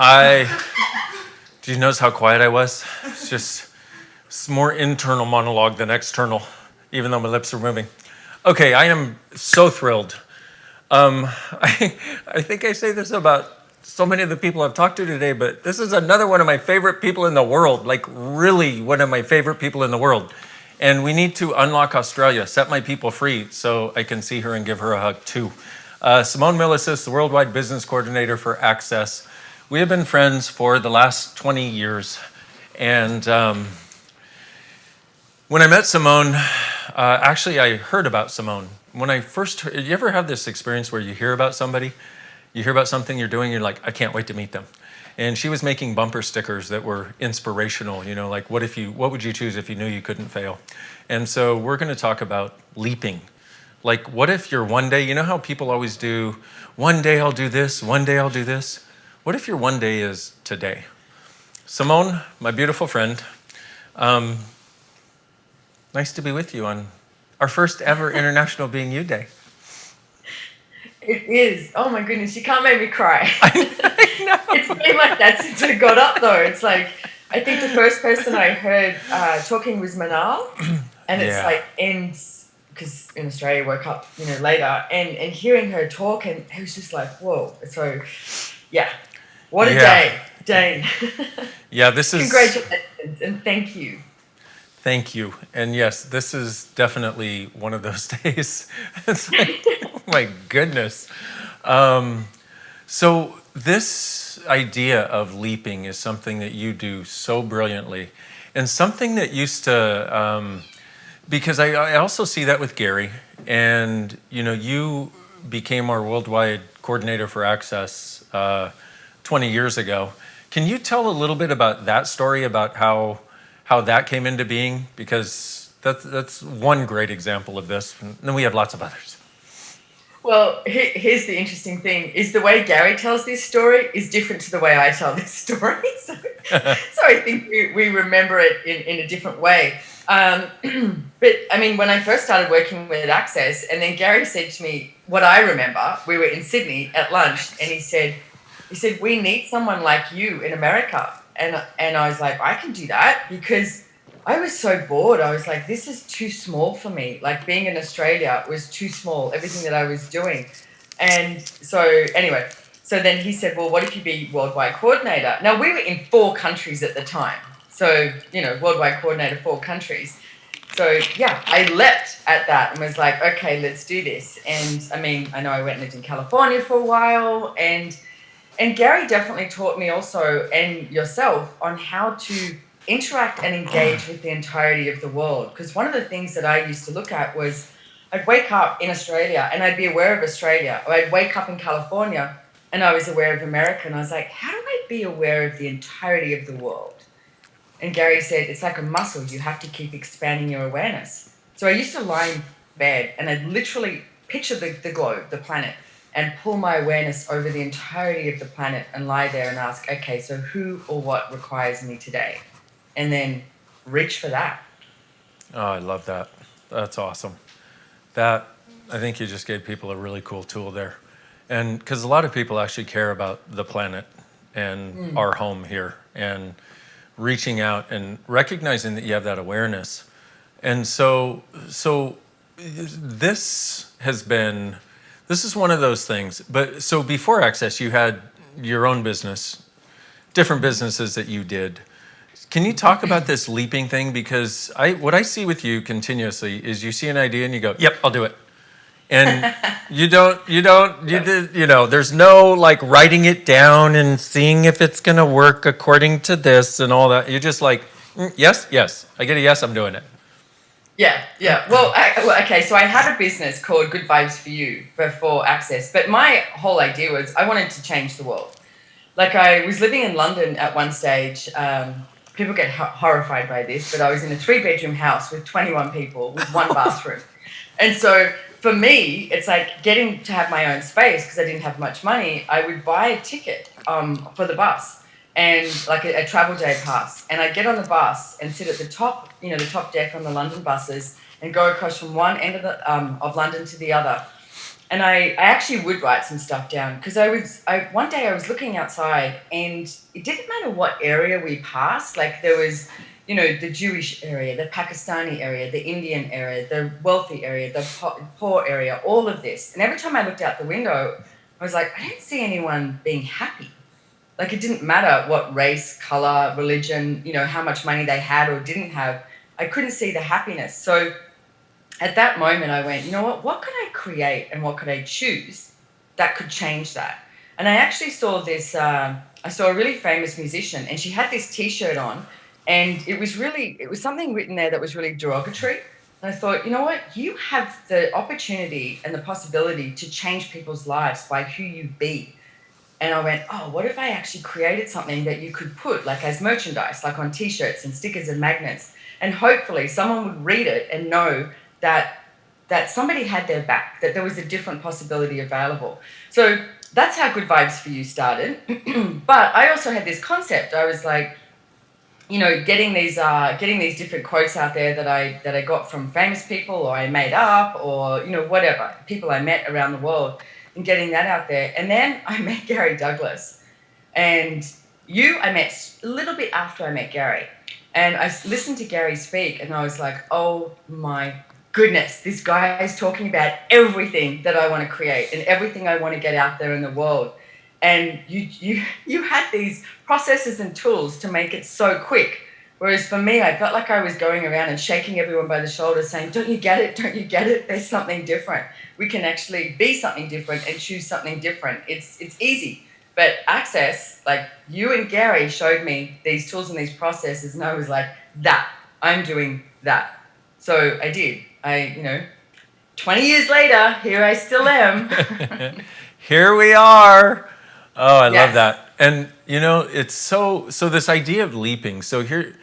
Do you notice how quiet I was? It's more internal monologue than external, even though my lips are moving. Okay, I am so thrilled. I think I say this about so many of the people I've talked to today, but this is another one of my favorite people in the world, like really one of my favorite people in the world. And we need to unlock Australia, set my people free so I can see her and give her a hug too. Simone Milasas, the Worldwide Business Coordinator for Access. We have been friends for the last 20 years. And when I met Simone, actually I heard about Simone. When I first heard, you ever have this experience where you hear about somebody, you hear about something you're doing, you're like, I can't wait to meet them. And she was making bumper stickers that were inspirational, like what would you choose if you knew you couldn't fail? And so we're going to talk about leaping. Like, what if you're one day, you know how people always do, one day I'll do this, one day I'll do this? What if your one day is today? Simone, my beautiful friend, nice to be with you on our first ever International Being You Day. It is. Oh my goodness, you can't make me cry. I know. It's been like that since I got up though. It's like, I think the first person I heard talking was Manal, and it's like ends, because in Australia woke up, later, and hearing her talk, and it was just like, whoa. So, yeah, what a day, Dain. Yeah, this is... Congratulations, and thank you. Thank you. And yes, this is definitely one of those days. It's like, oh my goodness. So this idea of leaping is something that you do so brilliantly, and something that used to, because I also see that with Gary, and you became our worldwide coordinator for Access 20 years ago. Can you tell a little bit about that story, about how that came into being? Because that's one great example of this, and then we have lots of others. Well, here's the interesting thing, is the way Gary tells this story is different to the way I tell this story. So I think we remember it in a different way. But I mean, when I first started working with Access, and then Gary said to me, what I remember, we were in Sydney at lunch, and he said, we need someone like you in America. And I was like, I can do that, because I was so bored. I was like, this is too small for me. Like, being in Australia was too small, everything that I was doing. And so anyway, so then he said, well, what if you be worldwide coordinator? Now, we were in 4 countries at the time. So, worldwide coordinator, 4 countries. So, yeah, I leapt at that and was like, okay, let's do this. And I mean, I know I went and lived in California for a while, and Gary definitely taught me also, and yourself, on how to interact and engage with the entirety of the world. Because one of the things that I used to look at was, I'd wake up in Australia and I'd be aware of Australia, or I'd wake up in California and I was aware of America, and I was like, how do I be aware of the entirety of the world? And Gary said, it's like a muscle. You have to keep expanding your awareness. So I used to lie in bed and I'd literally picture the globe, the planet, and pull my awareness over the entirety of the planet and lie there and ask, okay, so who or what requires me today? And then reach for that. Oh, I love that. That's awesome. That, I think you just gave people a really cool tool there. And because a lot of people actually care about the planet and our home here, and reaching out and recognizing that you have that awareness. And so this is one of those things. But so before Access, you had your own business, different businesses that you did. Can you talk about this leaping thing? Because what I see with you continuously is you see an idea and you go, yep, I'll do it. And there's no like writing it down and seeing if it's going to work according to this and all that. You're just like, yes, I get a yes, I'm doing it. Yeah. Well, okay, so I had a business called Good Vibes for You before Access, but my whole idea was I wanted to change the world. Like, I was living in London at one stage. People get horrified by this, but I was in a 3-bedroom house with 21 people with 1 bathroom. And so for me, it's like getting to have my own space, because I didn't have much money. I would buy a ticket for the bus, and like a travel day pass. And I'd get on the bus and sit at the top, the top deck on the London buses, and go across from one end of London to the other. And I actually would write some stuff down because one day I was looking outside and it didn't matter what area we passed. Like there was, the Jewish area, the Pakistani area, the Indian area, the wealthy area, the poor area, all of this. And every time I looked out the window, I was like, I don't see anyone being happy. Like it didn't matter what race, color, religion, how much money they had or didn't have. I couldn't see the happiness. So at that moment, I went, you know what could I create and what could I choose that could change that? And I actually saw this, I saw a really famous musician and she had this T-shirt on and it was something written there that was really derogatory. And I thought, you know what? You have the opportunity and the possibility to change people's lives by who you be. And I went, oh, what if I actually created something that you could put like as merchandise, like on T-shirts and stickers and magnets, and hopefully someone would read it and know that somebody had their back, that there was a different possibility available. So that's how Good Vibes for You started. But I also had this concept. I was like, getting these different quotes out there that I got from famous people or I made up or whatever people I met around the world, and getting that out there. And then I met Gary Douglas, and I met a little bit after I met Gary, and I listened to Gary speak, and I was like, oh my goodness, this guy is talking about everything that I want to create and everything I want to get out there in the world. And you had these processes and tools to make it so quick. Whereas for me, I felt like I was going around and shaking everyone by the shoulder saying, don't you get it? Don't you get it? There's something different. We can actually be something different and choose something different. It's easy. But Access, like you and Gary showed me these tools and these processes, and I was like, I'm doing that. So I did. 20 years later, here I still am. Here we are. Oh, I love Yes. that. And it's so this idea of leaping. So here,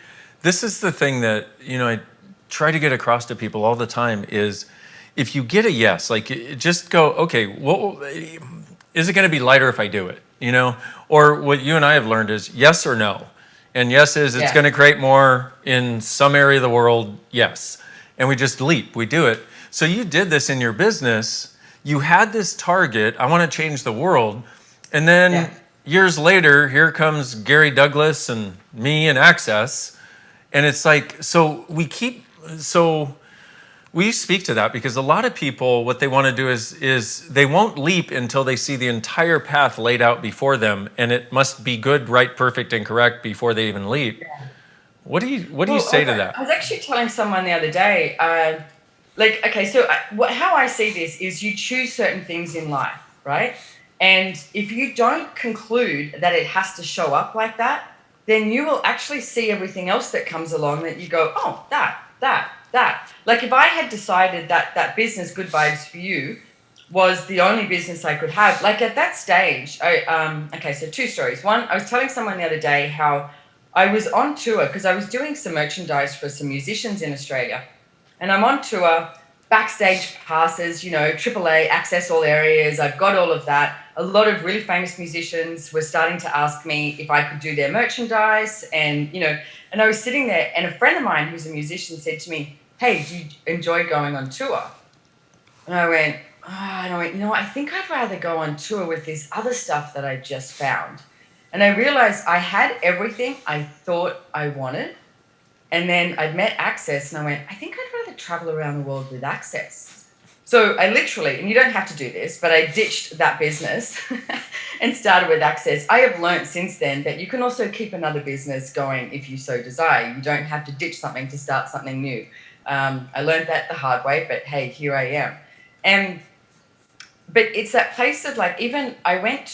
this is the thing that I try to get across to people all the time is, if you get a yes, like just go, okay, what is it going to be lighter if I do it? Or what you and I have learned is yes or no. And yes is it's going to create more in some area of the world, yes. And we just leap, we do it. So you did this in your business. You had this target, I want to change the world. And then years later, here comes Gary Douglas and me and Access. And it's like, we speak to that because a lot of people, what they want to do is they won't leap until they see the entire path laid out before them. And it must be good, right, perfect, and correct before they even leap. Yeah. What do you say to that? I was actually telling someone the other day, how I see this is you choose certain things in life, right? And if you don't conclude that it has to show up like that, then you will actually see everything else that comes along that you go, oh, that. Like if I had decided that business, Good Vibes for You, was the only business I could have, like at that stage, so two stories. One, I was telling someone the other day how I was on tour because I was doing some merchandise for some musicians in Australia. And I'm on tour, backstage passes, AAA, access all areas. I've got all of that. A lot of really famous musicians were starting to ask me if I could do their merchandise. And, and I was sitting there and a friend of mine who's a musician said to me, hey, do you enjoy going on tour? And I went, I think I'd rather go on tour with this other stuff that I just found. And I realized I had everything I thought I wanted. And then I'd met Access and I went, I think I'd rather travel around the world with Access. So I literally, and you don't have to do this, but I ditched that business and started with Access. I have learned since then that you can also keep another business going if you so desire. You don't have to ditch something to start something new. I learned that the hard way, but hey, here I am. But it's that place of like, even I moved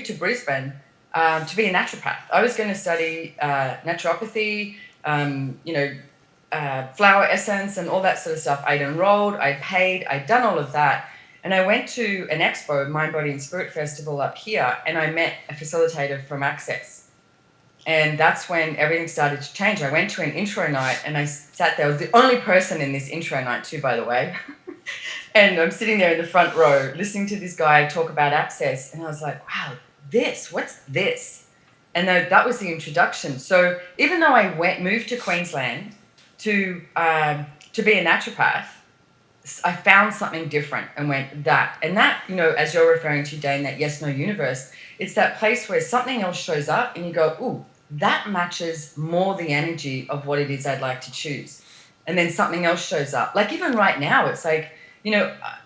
to Brisbane to be a naturopath. I was going to study naturopathy, flower essence and all that sort of stuff. I'd enrolled, I'd paid, I'd done all of that. And I went to an expo, Mind, Body and Spirit Festival up here, and I met a facilitator from Access. And that's when everything started to change. I went to an intro night and I sat there. I was the only person in this intro night too, by the way. And I'm sitting there in the front row listening to this guy talk about Access. And I was like, wow, what's this? And that was the introduction. So even though I moved to Queensland to be a naturopath, I found something different and went that. And that, as you're referring to, Dain, that yes, no universe, it's that place where something else shows up and you go, ooh, that matches more the energy of what it is I'd like to choose. And then something else shows up. Like even right now, it's like,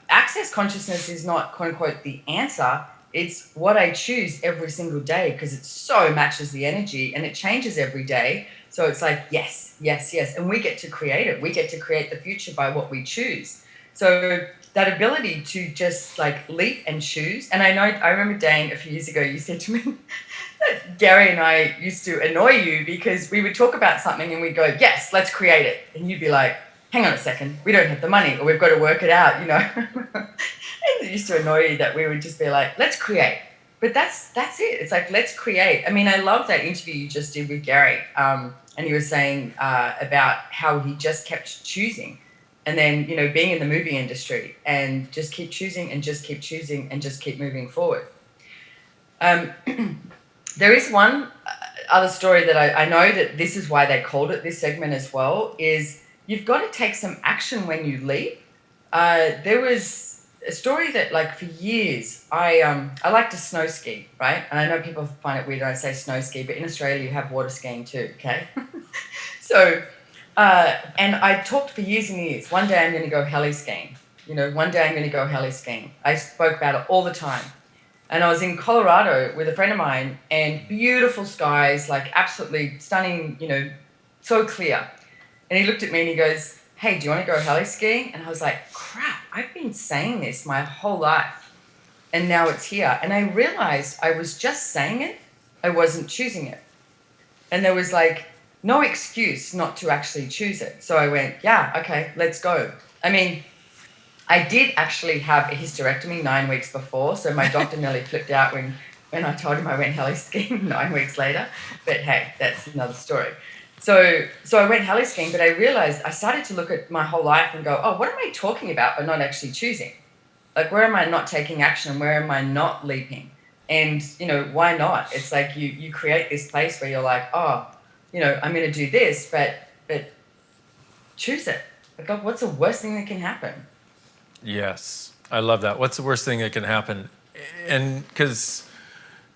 access consciousness is not, quote unquote, the answer. It's what I choose every single day because it so matches the energy and it changes every day. So it's like, yes, yes, yes. And we get to create it. We get to create the future by what we choose. So that ability to just like leap and choose. And I remember, Dain, a few years ago, you said to me that Gary and I used to annoy you because we would talk about something and we'd go, yes, let's create it. And you'd be like, hang on a second, we don't have the money or we've got to work it out, And it used to annoy you that we would just be like, let's create. But that's it. It's like, let's create. I mean, I love that interview you just did with Gary. And he was saying about how he just kept choosing. And then, being in the movie industry and just keep choosing and just keep choosing and just keep moving forward. There is one other story that I know that this is why they called it this segment as well, is you've got to take some action when you leap. There was a story that like for years, I like to snow ski, right? And I know people find it weird when I say snow ski, but in Australia you have water skiing too, okay? So, and I talked for years and years. One day I'm going to go heli skiing. One day I'm going to go heli skiing. I spoke about it all the time. And I was in Colorado with a friend of mine and beautiful skies, like absolutely stunning, so clear. And he looked at me and he goes, hey, do you want to go heli skiing? And I was like, crap, I've been saying this my whole life. And now it's here. And I realized I was just saying it. I wasn't choosing it. And there was like no excuse not to actually choose it. So I went, yeah, okay, let's go. I mean, I did actually have a hysterectomy 9 weeks before. So my doctor nearly flipped out when I told him I went heli skiing 9 weeks later. But hey, that's another story. So I went heli skiing, but I realized I started to look at my whole life and go, oh, what am I talking about but not actually choosing? Like, where am I not taking action? Where am I not leaping? And, why not? It's like you create this place where you're like, oh, I'm going to do this, but choose it. Like, oh, what's the worst thing that can happen? Yes, I love that. What's the worst thing that can happen? And because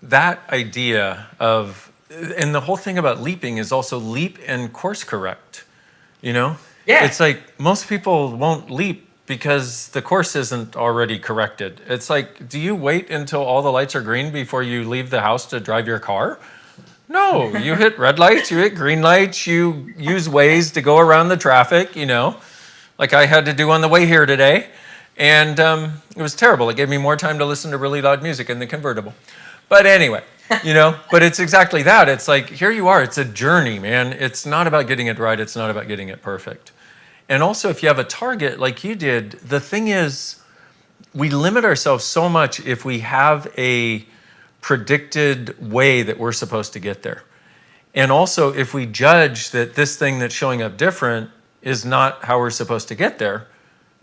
that idea of, and the whole thing about leaping is also leap and course correct, Yeah. It's like most people won't leap because the course isn't already corrected. It's like, do you wait until all the lights are green before you leave the house to drive your car? No, you hit red lights, you hit green lights, you use Waze to go around the traffic, like I had to do on the way here today. And it was terrible. It gave me more time to listen to really loud music in the convertible. But anyway, but it's exactly that. It's like, here you are. It's a journey, man. It's not about getting it right. It's not about getting it perfect. And also, if you have a target like you did, the thing is, we limit ourselves so much if we have a predicted way that we're supposed to get there. And also, if we judge that this thing that's showing up different is not how we're supposed to get there,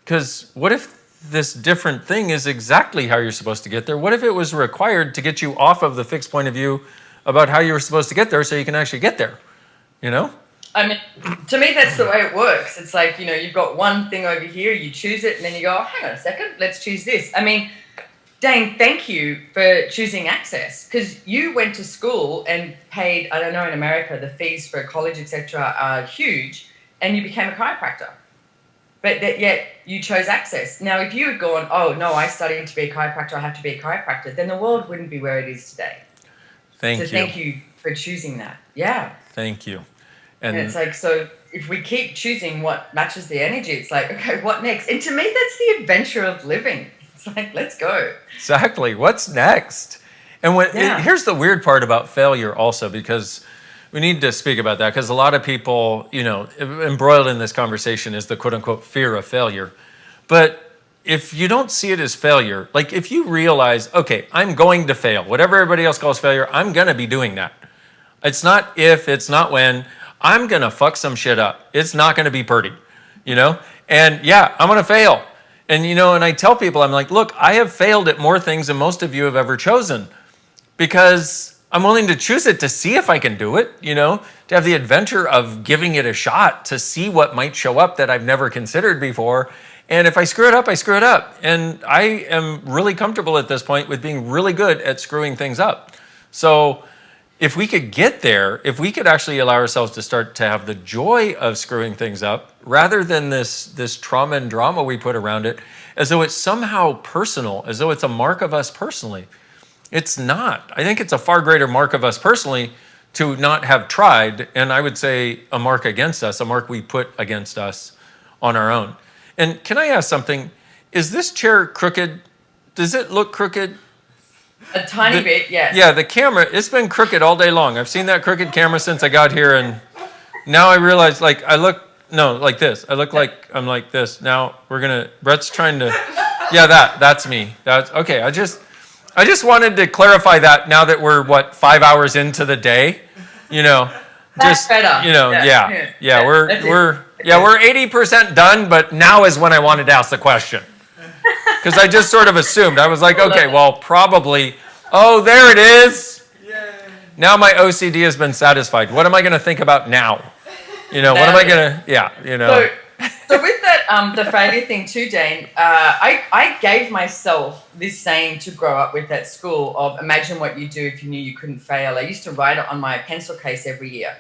because what if this different thing is exactly how you're supposed to get there? What if it was required to get you off of the fixed point of view about how you were supposed to get there so you can actually get there? I mean, to me, that's the way it works. It's like, you've got one thing over here, you choose it, and then you go, oh, hang on a second, let's choose this. I mean, Dain, thank you for choosing access, because you went to school and paid, I don't know, in America, the fees for college, etc., are huge, and you became a chiropractor. But yet you chose access. Now, if you had gone, oh, no, I studied to be a chiropractor, I have to be a chiropractor, then the world wouldn't be where it is today. Thank you. Thank you for choosing that. Yeah. Thank you. And it's like, so if we keep choosing what matches the energy, it's like, okay, what next? And to me, that's the adventure of living. It's like, let's go. Exactly. What's next? And here's the weird part about failure also, because we need to speak about that, because a lot of people, embroiled in this conversation is the quote unquote fear of failure. But if you don't see it as failure, like if you realize, okay, I'm going to fail, whatever everybody else calls failure, I'm going to be doing that. It's not if, it's not when. I'm going to fuck some shit up. It's not going to be pretty, And yeah, I'm going to fail. And, and I tell people, I'm like, look, I have failed at more things than most of you have ever chosen, because I'm willing to choose it to see if I can do it, to have the adventure of giving it a shot, to see what might show up that I've never considered before. And if I screw it up, I screw it up. And I am really comfortable at this point with being really good at screwing things up. So if we could get there, if we could actually allow ourselves to start to have the joy of screwing things up, rather than this trauma and drama we put around it, as though it's somehow personal, as though it's a mark of us personally. It's not. I think it's a far greater mark of us personally to not have tried, and I would say a mark against us, a mark we put against us on our own. And can I ask something? Is this chair crooked? Does it look crooked? A tiny bit, yes. Yeah, the camera, it's been crooked all day long. I've seen that crooked camera since I got here, and now I realize, like, like this. I look like I'm like this. Now Brett's trying to, yeah, that's me. That's, okay, I just wanted to clarify that now that we're, 5 hours into the day, That's better. We're 80% done, but now is when I wanted to ask the question. Because I just sort of assumed. I was like, okay, well, probably, oh, there it is. Yay. Now my OCD has been satisfied. What am I going to think about now? What am I going to, So with that, the failure thing too, Dain, I gave myself this saying to grow up with at school of imagine what you do if you knew you couldn't fail. I used to write it on my pencil case every year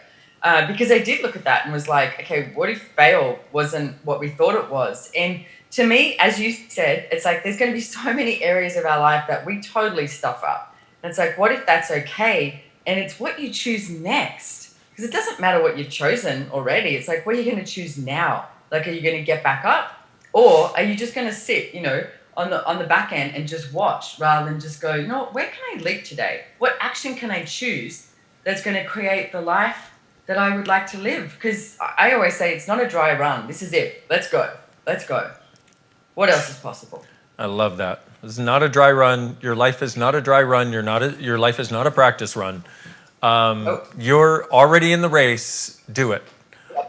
because I did look at that and was like, okay, what if fail wasn't what we thought it was? And to me, as you said, it's like there's going to be so many areas of our life that we totally stuff up. And it's like, what if that's okay? And it's what you choose next. Because it doesn't matter what you've chosen already. It's like, what are you going to choose now? Like, are you going to get back up? Or are you just going to sit, on the back end and just watch rather than just go, where can I leap today? What action can I choose that's going to create the life that I would like to live? Because I always say it's not a dry run. This is it. Let's go. Let's go. What else is possible? I love that. This is not a dry run. Your life is not a dry run. Your life is not a practice run. You're already in the race. Do it.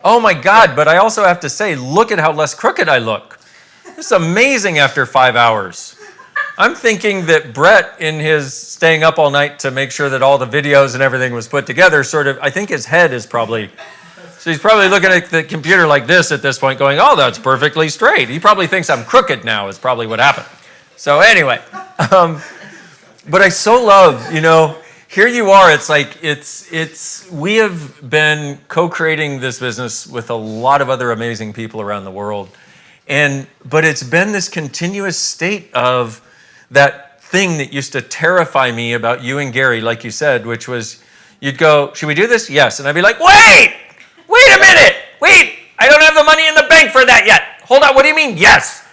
Oh my God, but I also have to say, look at how less crooked I look. It's amazing after 5 hours. I'm thinking that Brett, in his staying up all night to make sure that all the videos and everything was put together, I think his head is probably, so he's probably looking at the computer like this at this point going, oh, that's perfectly straight. He probably thinks I'm crooked now is probably what happened. So anyway, but I so love, here you are. It's like, we have been co-creating this business with a lot of other amazing people around the world. But it's been this continuous state of that thing that used to terrify me about you and Gary, like you said, which was you'd go, should we do this? Yes. And I'd be like, wait a minute. Wait, I don't have the money in the bank for that yet. Hold on. What do you mean? Yes.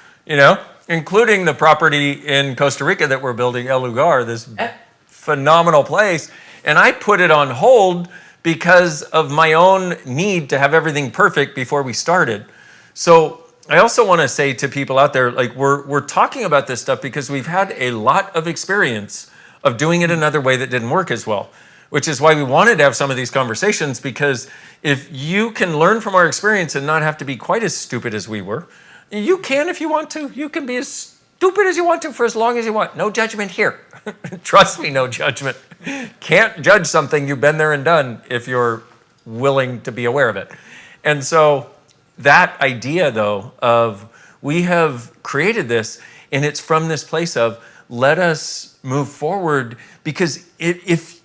Including the property in Costa Rica that we're building, El Lugar, this phenomenal place. And I put it on hold because of my own need to have everything perfect before we started. So I also want to say to people out there, like we're talking about this stuff because we've had a lot of experience of doing it another way that didn't work as well, which is why we wanted to have some of these conversations, because if you can learn from our experience and not have to be quite as stupid as we were, you can if you want to. You can be as stupid as you want to for as long as you want. No judgment here. Trust me, no judgment. Can't judge something you've been there and done if you're willing to be aware of it. And so that idea, though, of we have created this, and it's from this place of let us move forward, because if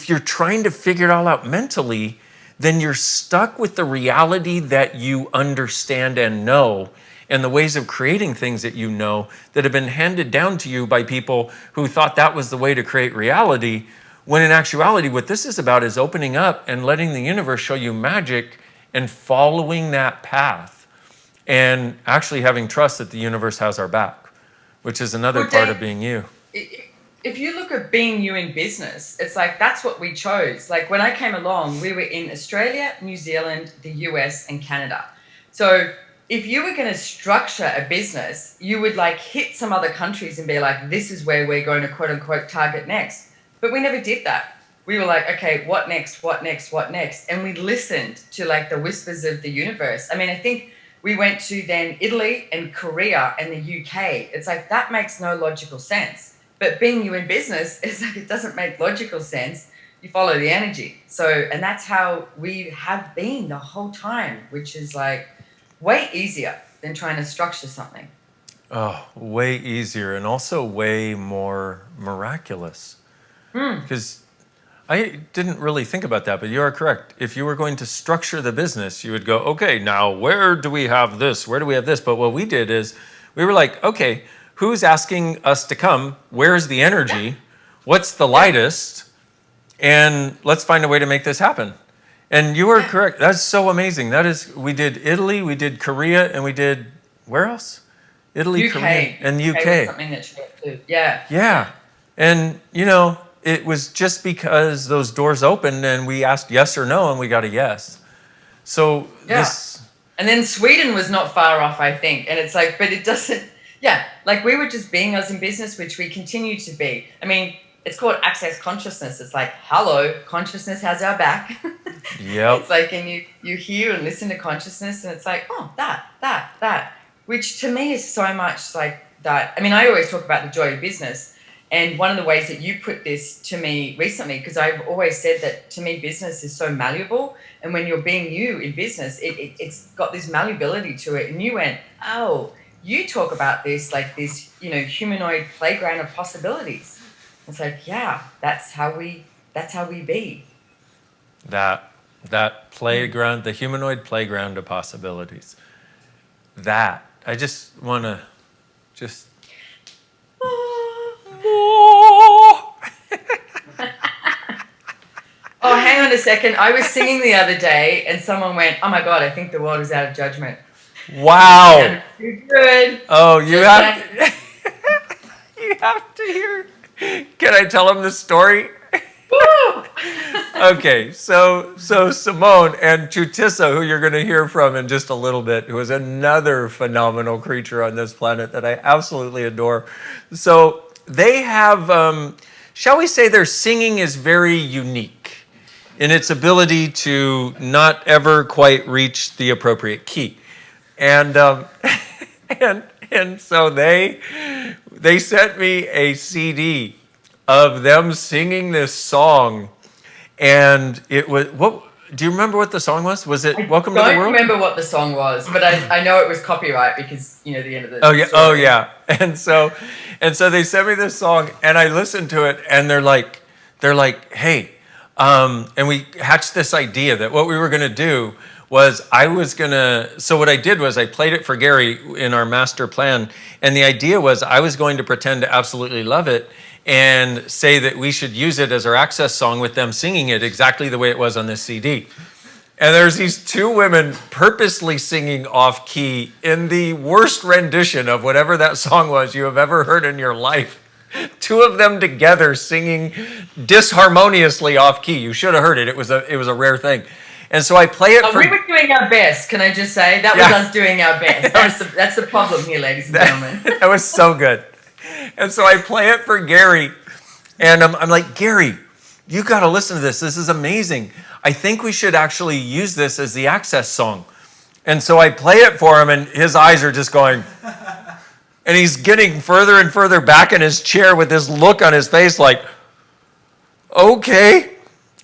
you're trying to figure it all out mentally, then you're stuck with the reality that you understand and know, and the ways of creating things that you know that have been handed down to you by people who thought that was the way to create reality, when in actuality, what this is about is opening up and letting the universe show you magic and following that path and actually having trust that the universe has our back, which is another part of being you. If you look at being you in business, it's like that's what we chose. Like when I came along, we were in Australia, New Zealand, the US, and Canada. So if you were going to structure a business, you would like hit some other countries and be like, this is where we're going to quote unquote target next. But we never did that. We were like, okay, what next, what next, what next? And we listened to like the whispers of the universe. I mean, I think we went to then Italy and Korea and the UK. It's like, that makes no logical sense. But being you in business, it's like, it doesn't make logical sense. You follow the energy. So, and that's how we have been the whole time, which is like way easier. than trying to structure something. Oh, way easier and also way more miraculous. Because I didn't really think about that, but you are correct. If you were going to structure the business, you would go, okay, now where do we have this? Where do we have this? But what we did is we were like, okay, who's asking us to come? Where's the energy? What's the lightest? And let's find a way to make this happen. And you are correct. That's so amazing. That is, we did Italy, we did Korea, and we did, where else? Italy, UK. Korea, and the UK. Was something that she went to. Yeah. Yeah. And, you know, it was just because those doors opened and we asked yes or no and we got a yes. So this... And then Sweden was not far off, I think. And it's like, but it doesn't, like we were just being us in business, which we continue to be. I mean, it's called access consciousness. It's like, hello, consciousness has our back. Yep. It's like, and you hear and listen to consciousness and it's like, oh, that, which to me is so much like that. I mean, I always talk about the joy of business. And one of the ways that you put this to me recently, because I've always said that to me, business is so malleable. And when you're being you in business, it's got this malleability to it. And you went, oh, you talk about this like this, you know, humanoid playground of possibilities. It's like, yeah, that's how we be. That playground, the humanoid playground of possibilities. That, I just want to just... Oh, hang on a second. I was singing the other day and someone went, oh my God, I think the world is out of judgment. Wow. You're good. Oh, you have to, you have to hear. Can I tell him the story? Woo! Okay, so Simone and Chutissa, who you're going to hear from in just a little bit, who is another phenomenal creature on this planet that I absolutely adore. So they have, shall we say their singing is very unique in its ability to not ever quite reach the appropriate key. And and so they sent me a CD of them singing this song, and it was, what do you remember what the song was? Was it Welcome to the World? I don't remember what the song was, but I know it was copyright because, you know, the end of the story. Oh yeah. And so they sent me this song and I listened to it and they're like, hey, and we hatched this idea that what we were going to do was so what I did was I played it for Gary in our master plan. And the idea was I was going to pretend to absolutely love it and say that we should use it as our access song with them singing it exactly the way it was on this CD. And there's these two women purposely singing off key in the worst rendition of whatever that song was you have ever heard in your life. Two of them together singing disharmoniously off key. You should have heard it. It was a rare thing. And so I play it for... We were doing our best, can I just say? That was us doing our best. That's the problem here, ladies and gentlemen. That was so good. And so I play it for Gary. And I'm like, Gary, you got to listen to this. This is amazing. I think we should actually use this as the access song. And so I play it for him, and his eyes are just going... And he's getting further and further back in his chair with this look on his face like, okay.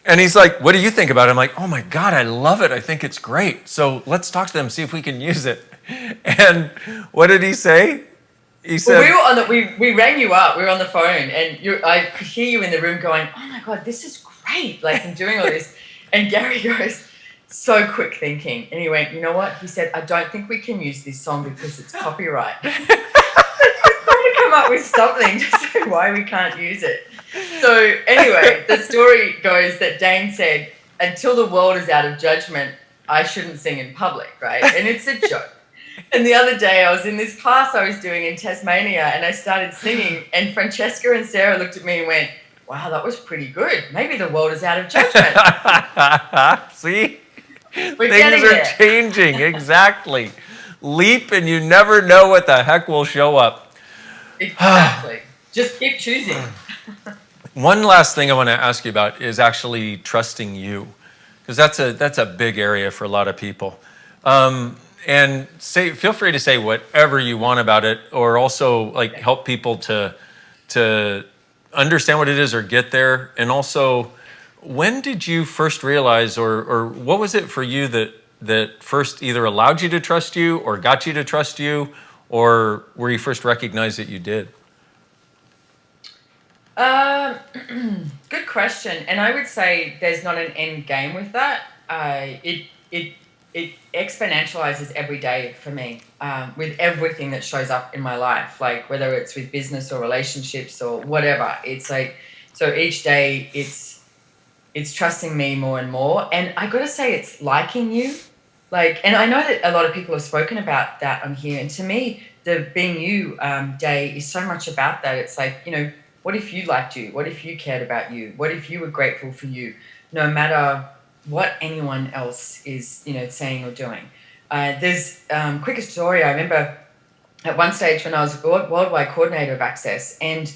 And he's like, what do you think about it? I'm like, oh my God, I love it. I think it's great. So let's talk to them, see if we can use it. And what did he say? He said, well, we rang you up. We were on the phone, and I could hear you in the room going, oh my God, this is great. Like, I'm doing all this. And Gary goes, so quick thinking. And he went, you know what? He said, I don't think we can use this song because it's copyright. Trying to come up with something to say why we can't use it. So anyway, the story goes that Dain said, until the world is out of judgment, I shouldn't sing in public, right? And it's a joke. And the other day I was in this class I was doing in Tasmania and I started singing and Francesca and Sarah looked at me and went, wow, that was pretty good. Maybe the world is out of judgment. See? Things are changing, exactly. Leap and you never know what the heck will show up. Exactly. Just keep choosing. One last thing I want to ask you about is actually trusting you, because that's a big area for a lot of people. And feel free to say whatever you want about it, or also like help people to understand what it is or get there. And also, when did you first realize, or what was it for you that that first either allowed you to trust you or got you to trust you, or where you first recognized that you did? Um, Good question. And I would say there's not an end game with that. It exponentializes every day for me, with everything that shows up in my life, like whether it's with business or relationships or whatever. It's like, so each day it's trusting me more and more. And I got to say, it's liking you. Like, and I know that a lot of people have spoken about that on here. And to me, the Being You day is so much about that. It's like, what if you liked you? What if you cared about you? What if you were grateful for you, no matter what anyone else is, saying or doing? There's quickest story. I remember at one stage when I was worldwide coordinator of Access, and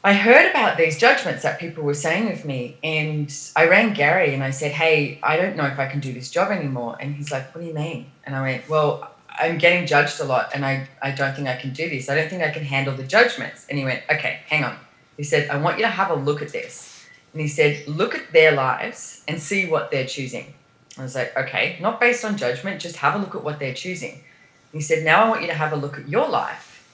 I heard about these judgments that people were saying of me, and I rang Gary and I said, hey, I don't know if I can do this job anymore. And he's like, what do you mean? And I went, well, I'm getting judged a lot and I don't think I can do this. I don't think I can handle the judgments. And he went, okay, hang on. He said, I want you to have a look at this. And he said, look at their lives and see what they're choosing. I was like, okay, not based on judgment, just have a look at what they're choosing. And he said, now I want you to have a look at your life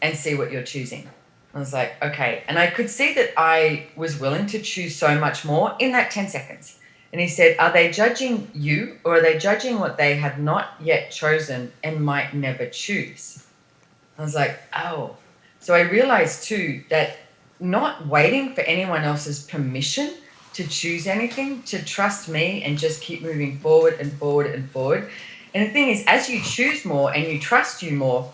and see what you're choosing. I was like, okay. And I could see that I was willing to choose so much more in that 10 seconds. And he said, are they judging you or are they judging what they have not yet chosen and might never choose? I was like, oh. So I realized too that not waiting for anyone else's permission to choose anything, to trust me and just keep moving forward and forward and forward. And the thing is, as you choose more and you trust you more,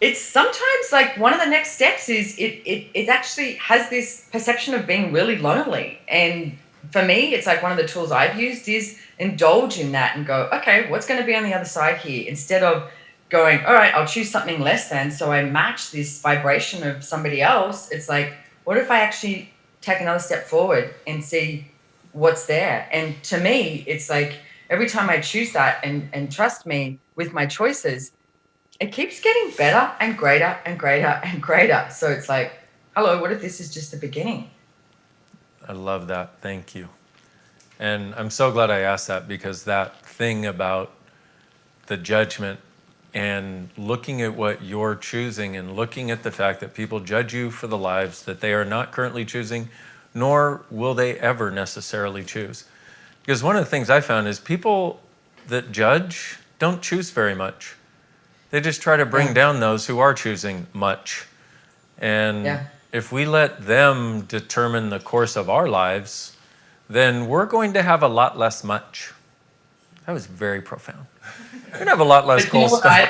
it's sometimes like one of the next steps is it actually has this perception of being really lonely. And for me, it's like one of the tools I've used is indulge in that and go, okay, what's going to be on the other side here? Instead of going, all right, I'll choose something less than, so I match this vibration of somebody else. It's like, what if I actually take another step forward and see what's there? And to me, it's like every time I choose that and trust me with my choices, it keeps getting better and greater and greater and greater. So it's like, hello, what if this is just the beginning? I love that. Thank you. And I'm so glad I asked that, because that thing about the judgment and looking at what you're choosing and looking at the fact that people judge you for the lives that they are not currently choosing, nor will they ever necessarily choose. Because one of the things I found is people that judge don't choose very much. They just try to bring down those who are choosing much. And if we let them determine the course of our lives, then we're going to have a lot less much. That was very profound. We're going to have a lot less cool stuff.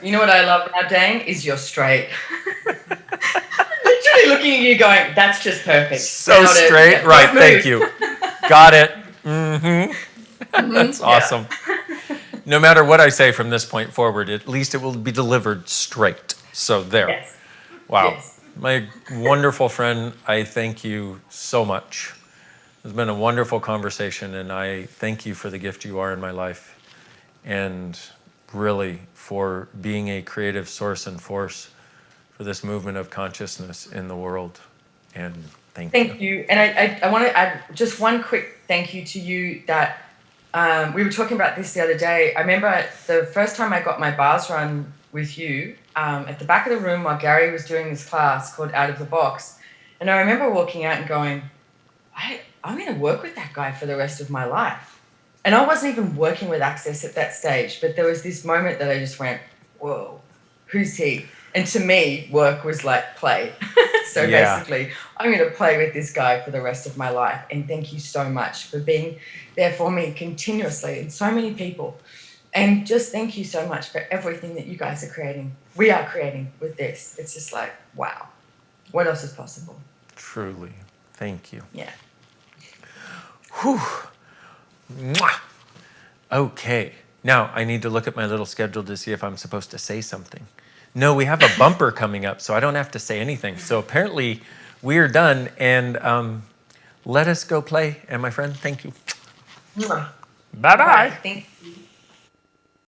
You know what I love now, Dain, is you're straight. Literally looking at you going, that's just perfect. So straight. Right, thank you. Got it. Mm-hmm. That's awesome. No matter what I say from this point forward, at least it will be delivered straight. So there. Yes. Wow. Yes. My wonderful friend, I thank you so much. It's been a wonderful conversation, and I thank you for the gift you are in my life, and really for being a creative source and force for this movement of consciousness in the world. And thank you. Thank you. And I want to add just one quick thank you to you that we were talking about this the other day. I remember the first time I got my bars run with you at the back of the room while Gary was doing this class called Out of the Box. And I remember walking out and going, I'm going to work with that guy for the rest of my life. And I wasn't even working with Access at that stage, but there was this moment that I just went, whoa, who's he? And to me, work was like play. So basically, I'm going to play with this guy for the rest of my life. And thank you so much for being there for me continuously and so many people. And just thank you so much for everything that you guys are creating. We are creating with this. It's just like, wow, what else is possible? Truly. Thank you. Yeah. Whew. Mwah. Okay. Now I need to look at my little schedule to see if I'm supposed to say something. No, we have a bumper coming up, so I don't have to say anything. So apparently we are done, and let us go play. And my friend, thank you. Mwah. Bye-bye. Thank you.